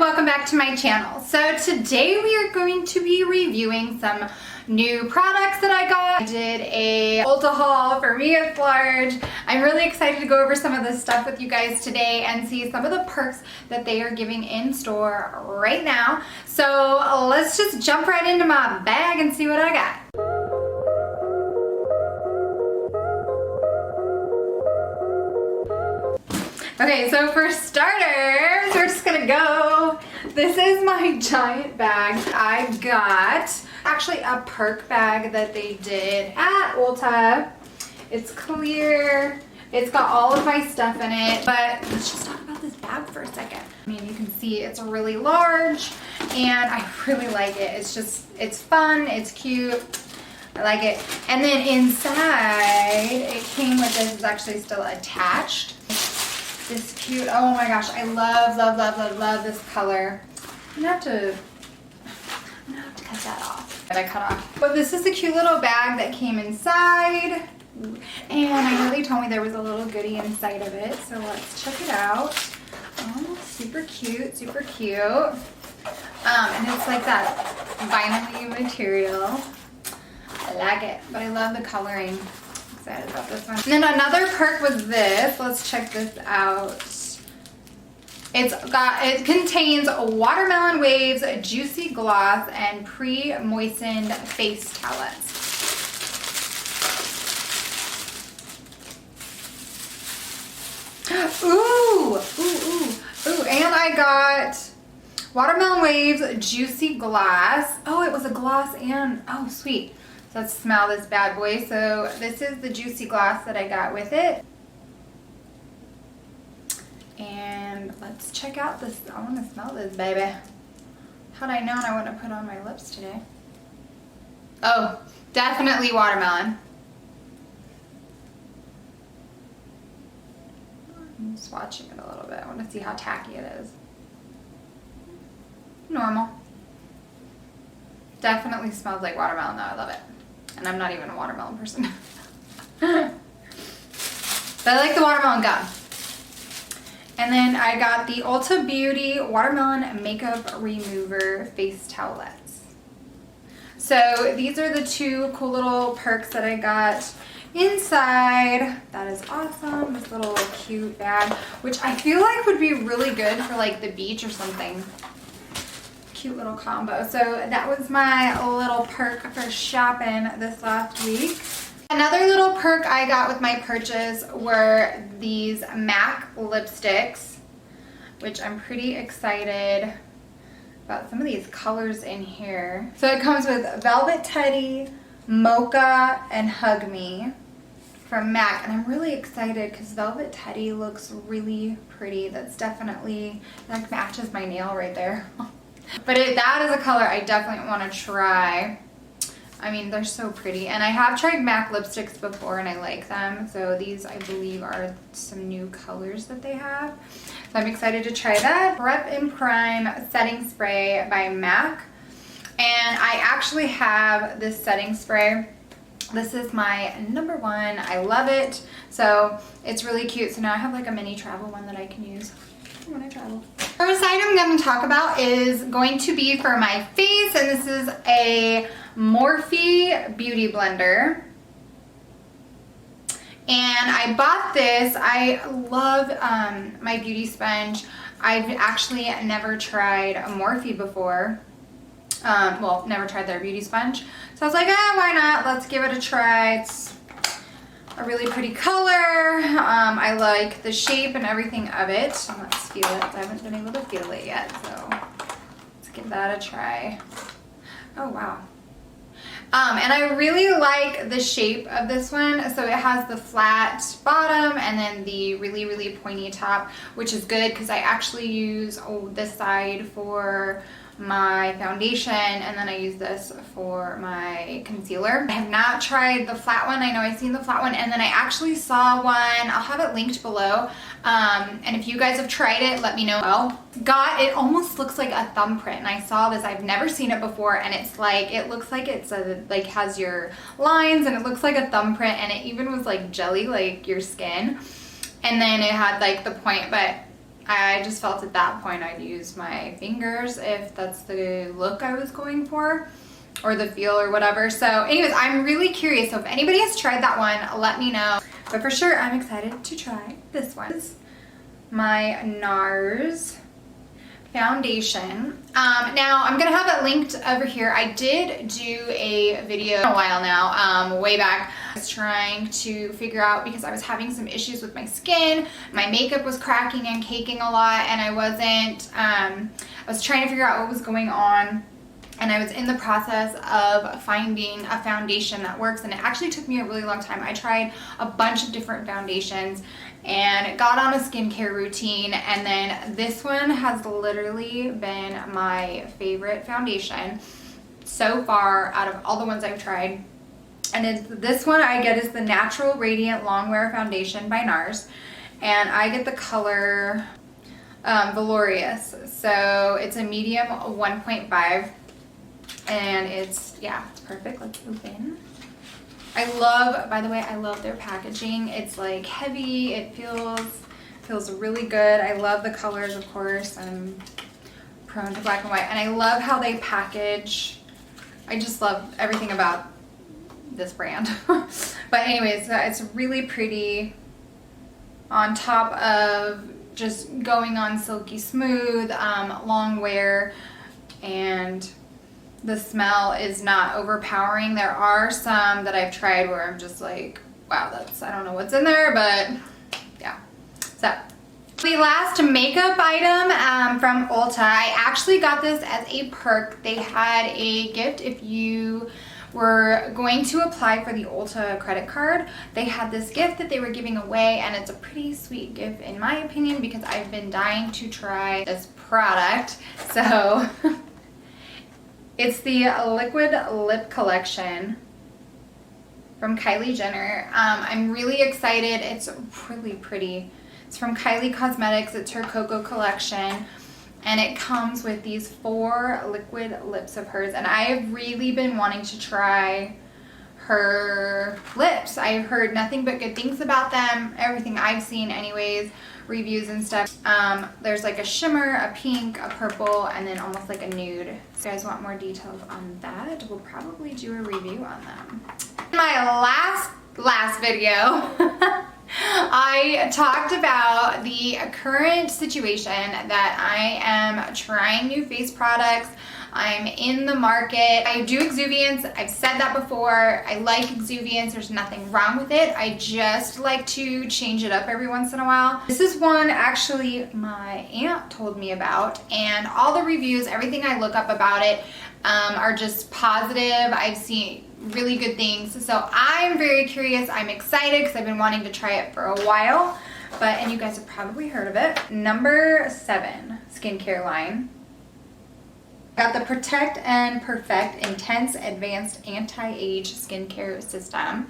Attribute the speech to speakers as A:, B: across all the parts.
A: welcome back to my channel. So today we are going to be reviewing some new products that I got. I did a Ulta haul for me at large. I'm really excited to go over some of this stuff with you guys today and see some of the perks that they are giving in store right now. So let's just jump right into my bag and see what I got. Okay, so for starters, we're just gonna go. This is my giant bag. I got actually a perk bag that they did at Ulta. It's clear. It's got all of my stuff in it, but let's just talk about this bag for a second. I mean, you can see it's really large and I really like it. It's fun, it's cute. I like it. And then inside, it came with this. It's actually still attached. This cute, oh my gosh, I love this color. I'm gonna have to cut that off. That I cut off. But this is a cute little bag that came inside. And I know they told me there was a little goodie inside of it. So let's check it out. Oh, super cute, super cute. And it's like that vinyl material. I like it, but I love the coloring. Excited about this one. And then another perk was this. Let's check this out. It contains watermelon waves, juicy gloss, and pre-moistened face towelettes. Ooh, and I got watermelon waves, juicy gloss. Oh, it was a gloss and, oh sweet. So let's smell this bad boy. So this is the juicy gloss that I got with it. And let's check out this. I want to smell this baby. Had I known, I wouldn't have put on my lips today. Oh, definitely watermelon. I'm swatching it a little bit. I want to see how tacky it is. Normal. Definitely smells like watermelon though. I love it. And I'm not even a watermelon person. But I like the watermelon gum. And then I got the Ulta Beauty Watermelon Makeup Remover Face Towelettes. So these are the two cool little perks that I got inside. That is awesome. This little cute bag, which I feel like would be really good for like the beach or something. Cute little combo. So that was my little perk for shopping this last week. Another little perk I got with my purchase were these MAC lipsticks, which I'm pretty excited about some of these colors in here. So it comes with Velvet Teddy, Mocha, and Hug Me from MAC, and I'm really excited because Velvet Teddy looks really pretty. That's definitely, like, matches my nail right there. But that is a color I definitely want to try. I mean, they're so pretty. And I have tried MAC lipsticks before and I like them. So these, I believe, are some new colors that they have. So I'm excited to try that. Prep and Prime Setting Spray by MAC. And I actually have this setting spray. This is my number one. I love it. So it's really cute. So now I have like a mini travel one that I can use when I travel. First item I'm going to talk about is going to be for my face, and this is a Morphe beauty blender. And I bought this. I love my beauty sponge. I've actually never tried a Morphe before. Well, never tried their beauty sponge. So I was like, why not? Let's give it a try. It's a really pretty color. I like the shape and everything of it. So let's feel it. I haven't been able to feel it yet, so let's give that a try. Oh wow. And I really like the shape of this one. So it has the flat bottom and then the really pointy top, which is good because I actually use this side for my foundation, and then I use this for my concealer. I have not tried the flat one. I know I've seen the flat one, and then I actually saw one. I'll have it linked below. And if you guys have tried it, let me know. It almost looks like a thumbprint, and I saw this. I've never seen it before, and it's like, it looks like it's like has your lines, and it looks like a thumbprint, and it even was like jelly, like your skin. And then it had like the point, but I just felt at that point I'd use my fingers if that's the look I was going for, or the feel or whatever. So anyways, I'm really curious. So if anybody has tried that one, let me know. But for sure, I'm excited to try this one. This is my NARS Foundation. Now I'm gonna have it linked over here. I did do a video a while now, way back. I was trying to figure out, because I was having some issues with my skin. My makeup was cracking and caking a lot, and I was trying to figure out what was going on. And I was in the process of finding a foundation that works, and it actually took me a really long time. I tried a bunch of different foundations and got on a skincare routine, and then this one has literally been my favorite foundation so far out of all the ones I've tried. And this one I get is the Natural Radiant Longwear Foundation by NARS, and I get the color Valorious. So it's a medium 1.5. And it's perfect. Let's open. I love their packaging. It's like heavy. It feels really good. I love the colors, of course. I'm prone to black and white. And I love how they package. I just love everything about this brand. But anyways, it's really pretty on top of just going on silky smooth, long wear, and the smell is not overpowering. There are some that I've tried where I'm just like, wow, I don't know what's in there, but yeah. So the last makeup item from Ulta, I actually got this as a perk. They had a gift if you were going to apply for the Ulta credit card. They had this gift that they were giving away, and it's a pretty sweet gift in my opinion, because I've been dying to try this product. So it's the Liquid Lip Collection from Kylie Jenner. I'm really excited. It's really pretty. It's from Kylie Cosmetics. It's her KOKO collection. And it comes with these 4 liquid lips of hers. And I have really been wanting to try her lips. I've heard nothing but good things about them. Everything I've seen anyways, reviews and stuff. There's like a shimmer, a pink, a purple, and then almost like a nude. So if you guys want more details on that, we'll probably do a review on them. In my last video, I talked about the current situation that I am trying new face products. I'm in the market. I do exuviance. I've said that before. I like exuviance. There's nothing wrong with it. I just like to change it up every once in a while. This is one actually my aunt told me about, and all the reviews, everything I look up about it are just positive. I've seen really good things. So I'm very curious. I'm excited because I've been wanting to try it for a while. And you guys have probably heard of it. Number 7 skincare line. Got the Protect and Perfect Intense Advanced Anti-Age Skincare System.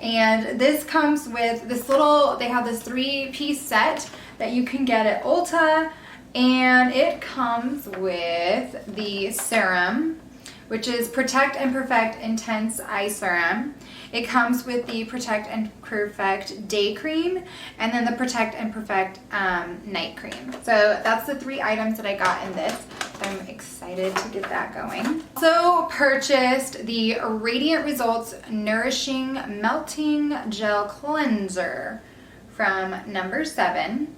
A: And this comes with this they have this 3-piece set that you can get at Ulta. And it comes with the serum, which is Protect and Perfect Intense Eye Serum. It comes with the Protect and Perfect Day Cream, and then the Protect and Perfect Night Cream. So that's the 3 items that I got in this. I'm excited to get that going. Also purchased the Radiant Results Nourishing Melting Gel Cleanser from number 7.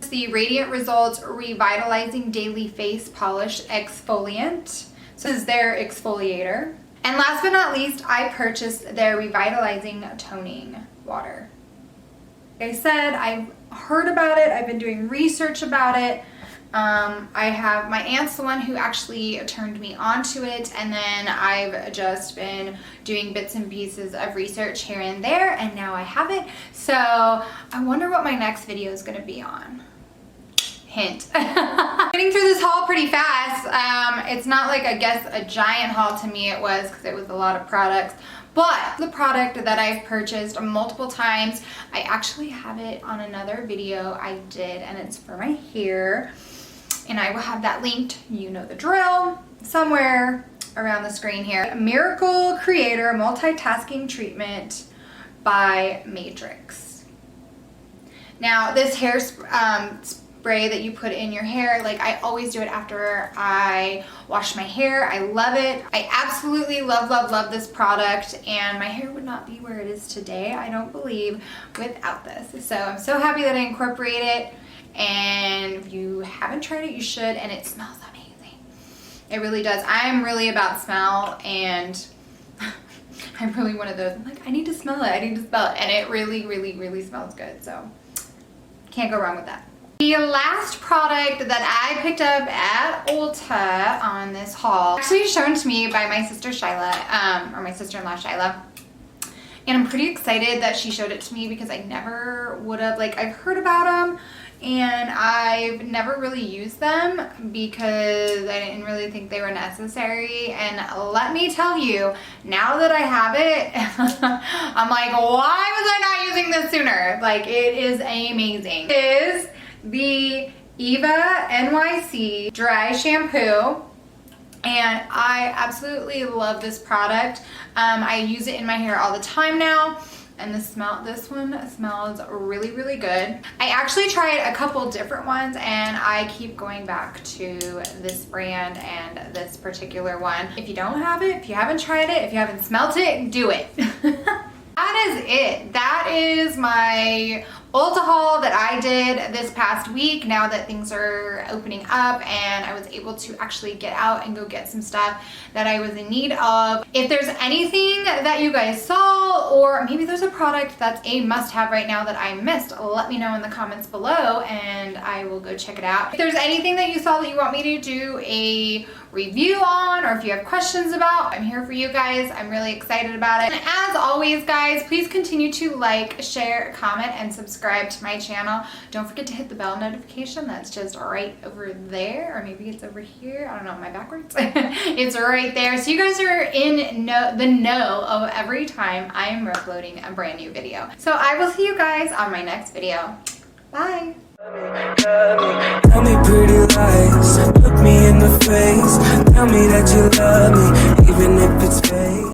A: The Radiant Results Revitalizing Daily Face Polish Exfoliant. So this is their exfoliator. And last but not least, I purchased their Revitalizing Toning Water. Like I said, I've heard about it. I've been doing research about it. My aunt's the one who actually turned me onto it, and then I've just been doing bits and pieces of research here and there, and now I have it. So I wonder what my next video is going to be on. Hint. Getting through this haul pretty fast. It's not like, I guess, a giant haul to me. It was, because it was a lot of products. But the product that I've purchased multiple times, I actually have it on another video I did, and it's for my hair. And I will have that linked, you know the drill, somewhere around the screen here. Miracle Creator Multitasking Treatment by Matrix. Now this hair spray that you put in your hair, like I always do it after I wash my hair. I love it. I absolutely love this product, and my hair would not be where it is today, I don't believe, without this. So I'm so happy that I incorporate it, and if you haven't tried it, you should, and it smells amazing. It really does. I'm really about smell, and I'm really one of those, I'm like, I need to smell it, I need to smell it, and it really smells good, so can't go wrong with that. The last product that I picked up at Ulta on this haul, actually shown to me by my sister Shyla, or my sister-in-law Shyla. And I'm pretty excited that she showed it to me because I never would have, like, I've heard about them and I've never really used them because I didn't really think they were necessary. And let me tell you, now that I have it, I'm like, why was I not using this sooner? Like, it is amazing. It is the EVA NYC Dry Shampoo, and I absolutely love this product. I use it in my hair all the time now, and this one smells really good. I actually tried a couple different ones, and I keep going back to this brand and this particular one. If you don't have it, if you haven't tried it, if you haven't smelt it, do it. That is it. That is my Ulta haul that I did this past week, now that things are opening up and I was able to actually get out and go get some stuff that I was in need of. If there's anything that you guys saw, or maybe there's a product that's a must-have right now that I missed, let me know in the comments below and I will go check it out. If there's anything that you saw that you want me to do a review on, or if you have questions about, I'm here for you guys. I'm really excited about it. And as always, guys, please continue to like, share, comment, and subscribe to my channel. Don't forget to hit the bell notification. That's just right over there, or maybe it's over here. I don't know, am I backwards? It's right there. So you guys are in the know of every time I am uploading a brand new video. So I will see you guys on my next video. Bye. Tell me pretty lies.